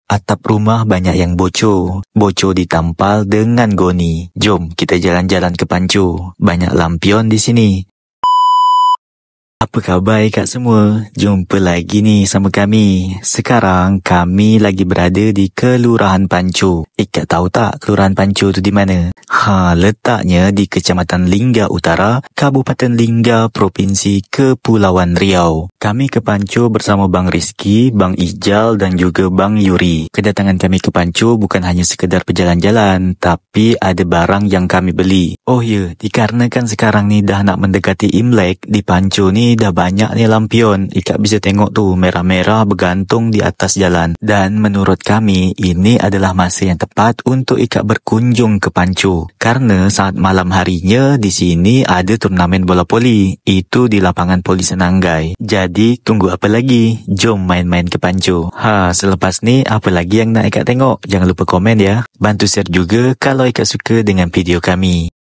Atap rumah banyak yang bocor. Bocor ditampal dengan goni. Jom kita jalan-jalan ke Pancu. Banyak lampion di sini. Apa khabar kak semua? Jumpa lagi nih sama kami. Sekarang kami lagi berada di Kelurahan Pancu. Kak tahu tak Kelurahan Pancu tu di mana? Letaknya di Kecamatan Lingga Utara, Kabupaten Lingga, Provinsi Kepulauan Riau. Kami ke Pancu bersama Bang Rizky, Bang Ijal dan juga Bang Yuri. Kedatangan kami ke Pancu bukan hanya sekedar berjalan-jalan, tapi ada barang yang kami beli. Oh ya, dikarenakan sekarang ni dah nak mendekati Imlek, di Pancu ni dah banyak ni lampion. Ikak bisa tengok tu merah-merah bergantung di atas jalan. Dan menurut kami ini adalah masa yang tepat untuk Ikak berkunjung ke Pancu. Karena saat malam harinya di sini ada turnamen bola poli. Itu di lapangan poli Senanggai. Jadi tunggu apa lagi? Jom main-main ke Pancu. Selepas ni apa lagi yang nak Ikak tengok? Jangan lupa komen ya. Bantu share juga kalau Ikak suka dengan video kami.